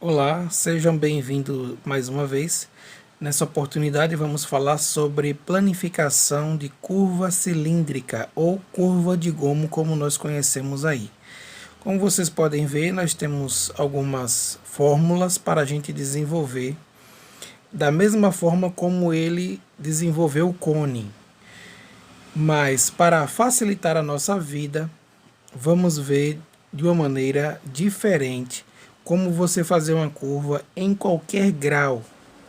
Olá, sejam bem-vindos mais uma vez. Nessa oportunidade vamos falar sobre planificação de curva cilíndrica ou curva de gomo, como nós conhecemos aí. Como vocês podem ver, nós temos algumas fórmulas para a gente desenvolver da mesma forma como ele desenvolveu o cone. Mas para facilitar a nossa vida, vamos ver de uma maneira diferente como você fazer uma curva em qualquer grau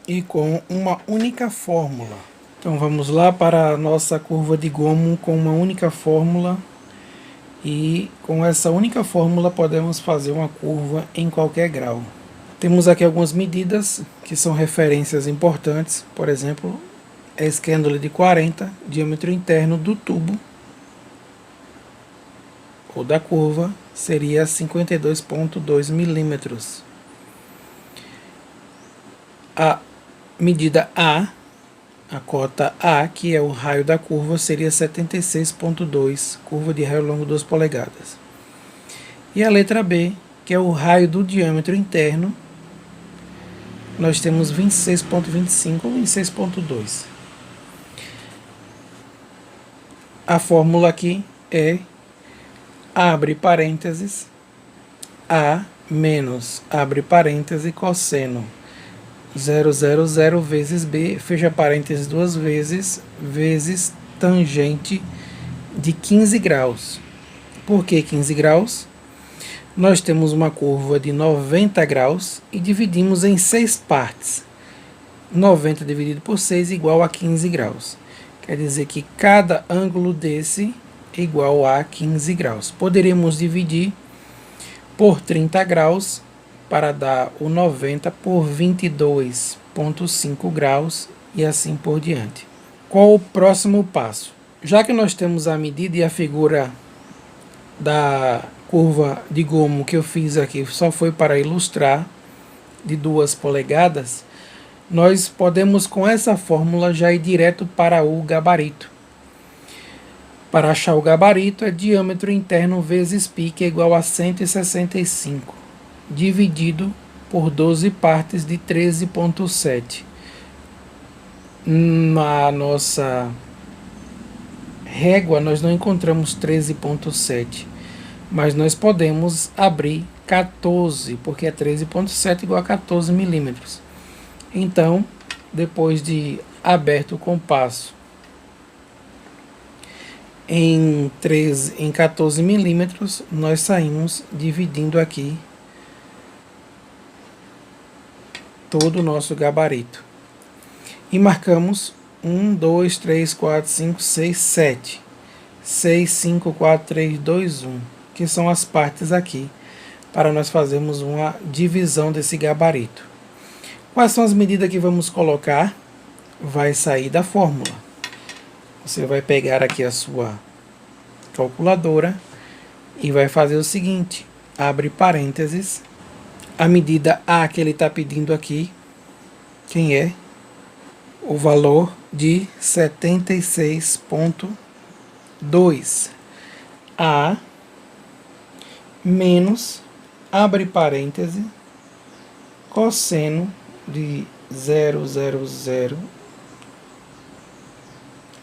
e com uma única fórmula. Então vamos lá para a nossa curva de gomo com uma única fórmula, e com essa única fórmula podemos fazer uma curva em qualquer grau. Temos aqui algumas medidas que são referências importantes, por exemplo, a escândula de 40, diâmetro interno do tubo ou da curva seria 52,2 milímetros. A medida A, a cota A, que é o raio da curva, seria 76,2, curva de raio longo 2 polegadas. E a letra B, que é o raio do diâmetro interno, nós temos 26,25 ou 26,2. A fórmula aqui é, abre parênteses, A menos, abre parênteses, cosseno 0,00 vezes B, fecha parênteses duas vezes, vezes tangente de 15 graus. Por que 15 graus? Nós temos uma curva de 90 graus e dividimos em 6 partes. 90 dividido por 6 igual a 15 graus. Quer dizer que cada ângulo desse é igual a 15 graus. Poderíamos dividir por 30 graus para dar o 90 por 22,5 graus e assim por diante. Qual o próximo passo? Já que nós temos a medida e a figura da curva de gomo que eu fiz aqui só foi para ilustrar, de 2 polegadas, nós podemos com essa fórmula já ir direto para o gabarito. Para achar o gabarito é diâmetro interno vezes π, que é igual a 165, dividido por 12 partes de 13,7. Na nossa régua nós não encontramos 13,7, mas nós podemos abrir 14, porque é 13,7 igual a 14 milímetros. Então, depois de aberto o compasso em 14 milímetros, nós saímos dividindo aqui todo o nosso gabarito. E marcamos 1, 2, 3, 4, 5, 6, 7. 6, 5, 4, 3, 2, 1. Que são as partes aqui, para nós fazermos uma divisão desse gabarito. Quais são as medidas que vamos colocar? Vai sair da fórmula. Você vai pegar aqui a sua calculadora e vai fazer o seguinte: abre parênteses, a medida A que ele está pedindo aqui, quem é? O valor de 76,2. A menos, abre parêntese, cosseno de 0,00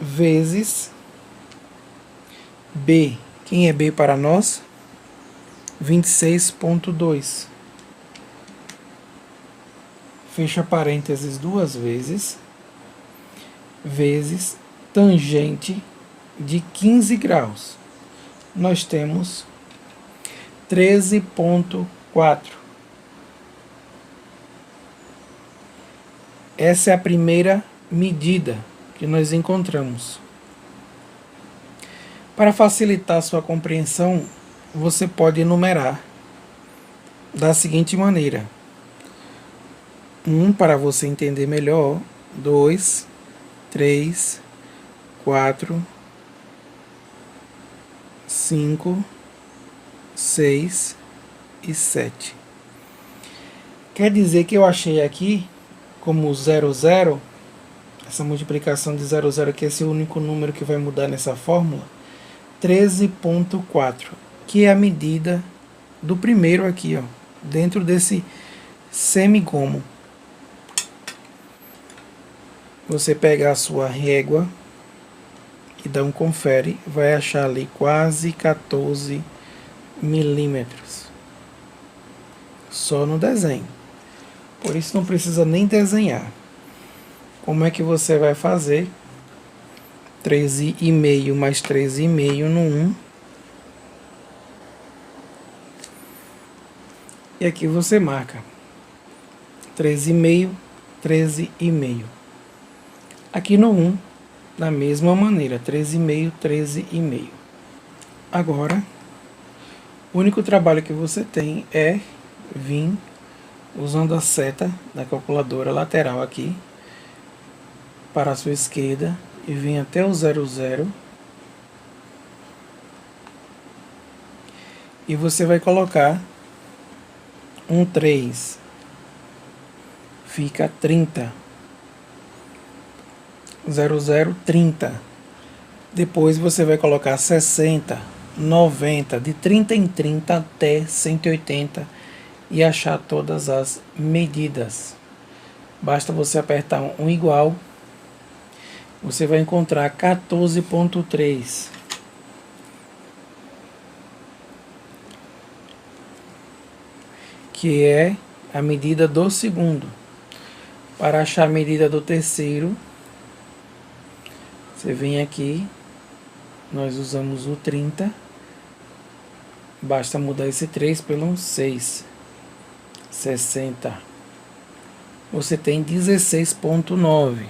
vezes B. Quem é B para nós? 26,2. Fecha parênteses duas vezes, vezes tangente de 15 graus. Nós temos 13,4. Essa é a primeira medida que nós encontramos. Para facilitar a sua compreensão, você pode enumerar da seguinte maneira: 1 para você entender melhor, 2, 3, 4, 5, 6 e 7. Quer dizer que eu achei aqui como 00, essa multiplicação de 00, que é esse único número que vai mudar nessa fórmula, 13,4, que é a medida do primeiro aqui, ó, dentro desse semigomo. Você pega a sua régua e dá um confere, vai achar ali quase 14 milímetros. Só no desenho. Por isso não precisa nem desenhar. Como é que você vai fazer? 13,5 mais 13,5 no 1. E aqui você marca 13,5, 13,5. Aqui no 1, da mesma maneira, 13,5, 13,5. Agora, o único trabalho que você tem é vir usando a seta da calculadora lateral aqui para a sua esquerda e vir até o 00. E você vai colocar um 3. Fica 30. 00, 30. Depois você vai colocar 60, 90, de 30 em 30 até 180 e achar todas as medidas. Basta você apertar um igual, você vai encontrar 14,3. Que é a medida do segundo. Para achar a medida do terceiro, você vem aqui, nós usamos o 30, basta mudar esse 3 pelo 6, 60. Você tem 16,9.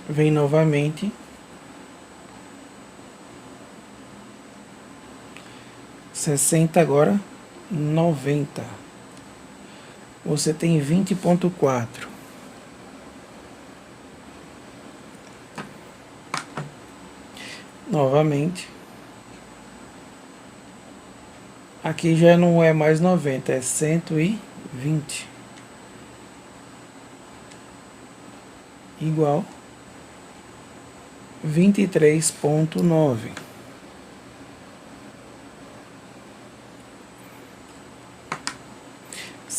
Vem novamente, 60 agora, 90. Você tem 20,4. Novamente. Aqui já não é mais 90, é 120. Igual 23,9.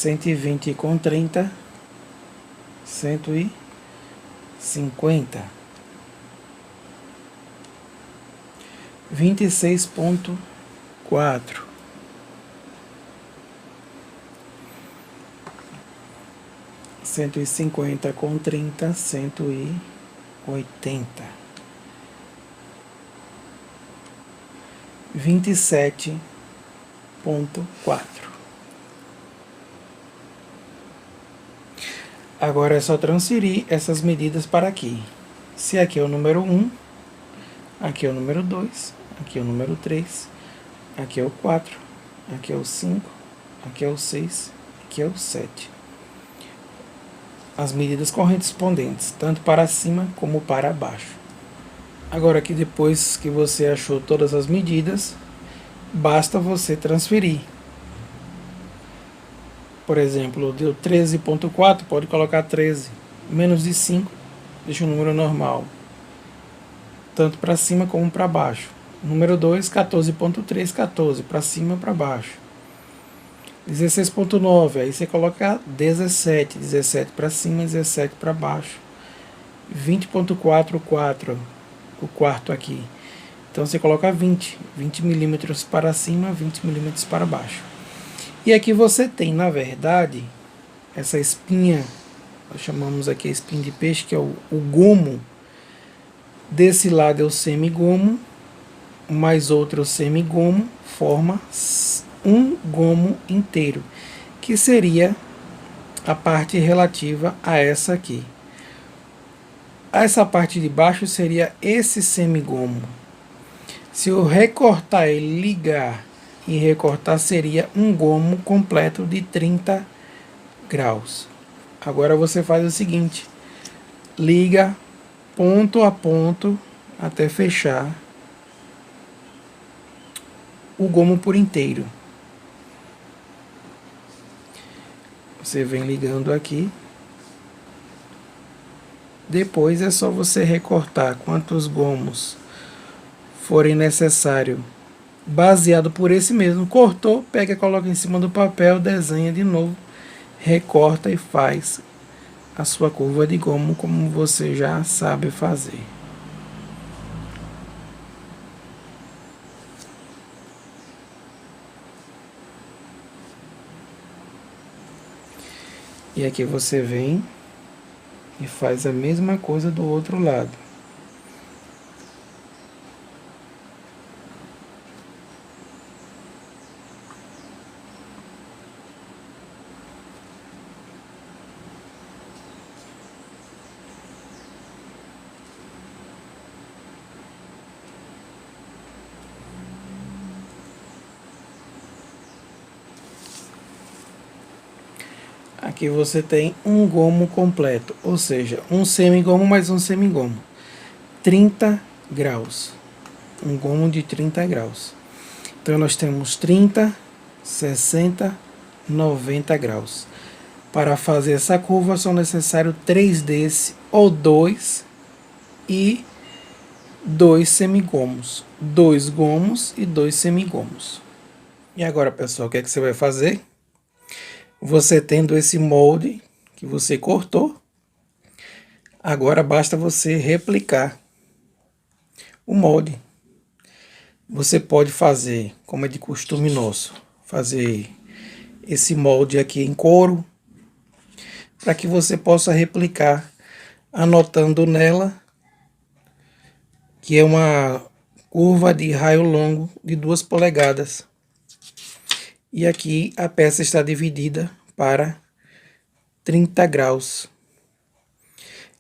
Cento e vinte com 30, 150. 26,4. Cento e 50 com 30, 180. 27,4. Agora é só transferir essas medidas para aqui. Se aqui é o número 1, aqui é o número 2, aqui é o número 3, aqui é o 4, aqui é o 5, aqui é o 6, aqui é o 7. As medidas correspondentes, tanto para cima como para baixo. Agora aqui, depois que você achou todas as medidas, basta você transferir. Por exemplo, deu 13,4, pode colocar 13. Menos de 5, deixa o número normal. Tanto para cima como para baixo. Número 2, 14,3, 14, para cima e para baixo. 16,9, aí você coloca 17, 17 para cima, 17 para baixo. 20,4, 4, o quarto aqui. Então você coloca 20 milímetros para cima, 20 milímetros para baixo. E aqui você tem, na verdade, essa espinha, nós chamamos aqui a espinha de peixe, que é o gomo. Desse lado é o semigomo, mais outro semigomo, forma um gomo inteiro, que seria a parte relativa a essa aqui. Essa parte de baixo seria esse semigomo. Se eu recortar e ligar e recortar, seria um gomo completo de 30 graus. Agora você faz o seguinte, liga ponto a ponto até fechar o gomo por inteiro. Você vem ligando aqui. Depois é só você recortar quantos gomos forem necessário baseado por esse mesmo. Cortou, pega, coloca em cima do papel, desenha de novo, recorta e faz a sua curva de gomo como você já sabe fazer. E aqui você vem e faz a mesma coisa do outro lado. Aqui você tem um gomo completo, ou seja, um semigomo mais um semigomo. 30 graus. Um gomo de 30 graus. Então nós temos 30, 60, 90 graus. Para fazer essa curva são necessários 3 desse ou 2 e 2 semigomos. 2 gomos e 2 semigomos. E agora, pessoal, o que é que você vai fazer? Você tendo esse molde que você cortou, agora basta você replicar o molde. Você pode fazer, como é de costume nosso, fazer esse molde aqui em couro, para que você possa replicar, anotando nela que é uma curva de raio longo de 2 polegadas. E aqui a peça está dividida para 30 graus.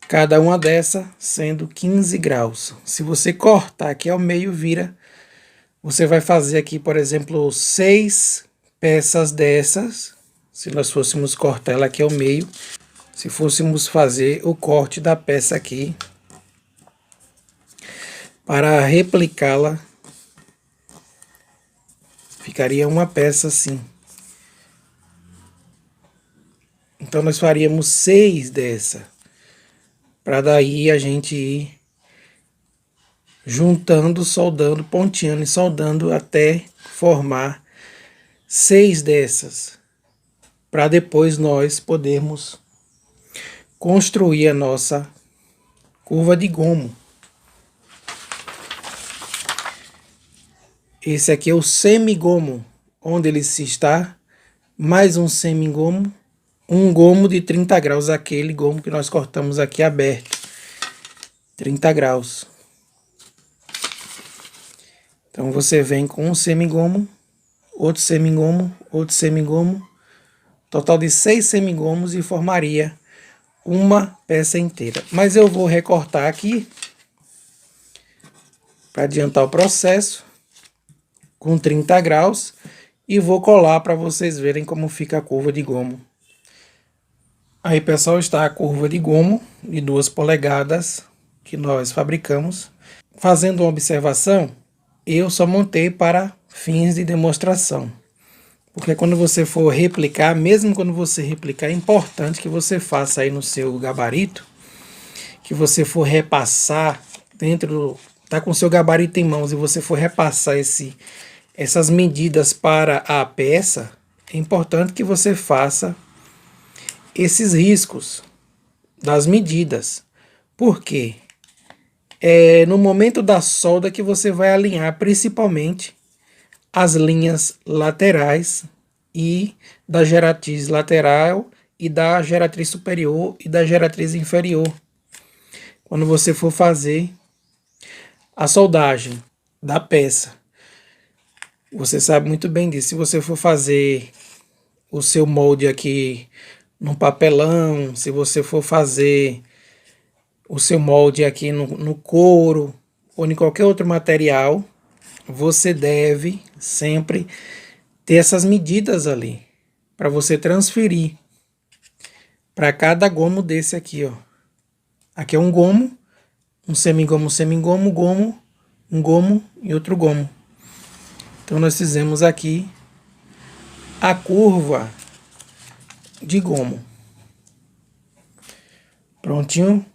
Cada uma dessa sendo 15 graus. Se você cortar aqui ao meio, vira. Você vai fazer aqui, por exemplo, 6 peças dessas. Se nós fôssemos cortar ela aqui ao meio. Se fôssemos fazer o corte da peça aqui, para replicá-la, ficaria uma peça assim. Então nós faríamos 6 dessa, para daí a gente ir juntando, soldando, ponteando e soldando até formar 6 dessas, para depois nós podermos construir a nossa curva de gomo. Esse aqui é o semigomo, onde ele se está, mais um semigomo, um gomo de 30 graus, aquele gomo que nós cortamos aqui aberto, 30 graus. Então você vem com um semigomo, outro semigomo, outro semigomo, total de 6 semigomos e formaria uma peça inteira. Mas eu vou recortar aqui, para adiantar o processo, com 30 graus, e vou colar para vocês verem como fica a curva de gomo. Aí, pessoal, está a curva de gomo de 2 polegadas que nós fabricamos. Fazendo uma observação, eu só montei para fins de demonstração. Porque quando você for replicar, mesmo quando você replicar, é importante que você faça aí no seu gabarito, que você for repassar dentro, tá com o seu gabarito em mãos e você for repassar essas medidas para a peça, é importante que você faça esses riscos das medidas. Por quê? É no momento da solda que você vai alinhar principalmente as linhas laterais e da geratriz lateral e da geratriz superior e da geratriz inferior. Quando você for fazer a soldagem da peça, você sabe muito bem disso. Se você for fazer o seu molde aqui no papelão, se você for fazer o seu molde aqui no couro ou em qualquer outro material, você deve sempre ter essas medidas ali para você transferir para cada gomo desse aqui, ó. Aqui é um gomo, um semigomo, semigomo, gomo, um gomo e outro gomo. Então nós fizemos aqui a curva de gomo. Prontinho.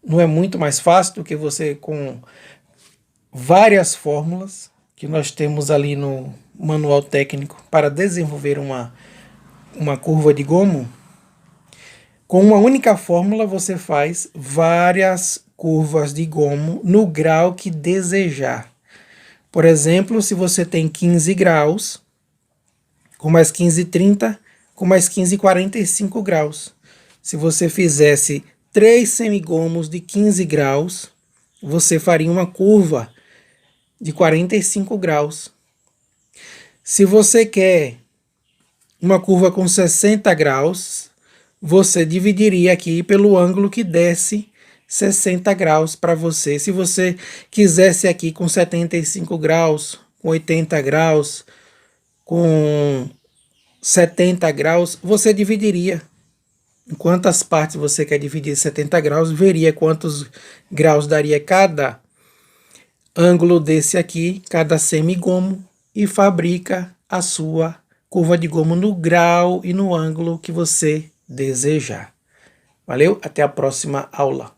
Não é muito mais fácil do que você com várias fórmulas que nós temos ali no manual técnico para desenvolver uma curva de gomo, com uma única fórmula você faz várias curvas de gomo no grau que desejar. Por exemplo, se você tem 15 graus, com mais 15,30, com mais 15,45 graus. Se você fizesse 3 semigomos de 15 graus, você faria uma curva de 45 graus. Se você quer uma curva com 60 graus, você dividiria aqui pelo ângulo que desse 60 graus para você. Se você quisesse aqui com 75 graus, com 80 graus, com 70 graus, você dividiria. Em quantas partes você quer dividir 70 graus, veria quantos graus daria cada ângulo desse aqui, cada semigomo, e fabrica a sua curva de gomo no grau e no ângulo que você desejar. Valeu? Até a próxima aula.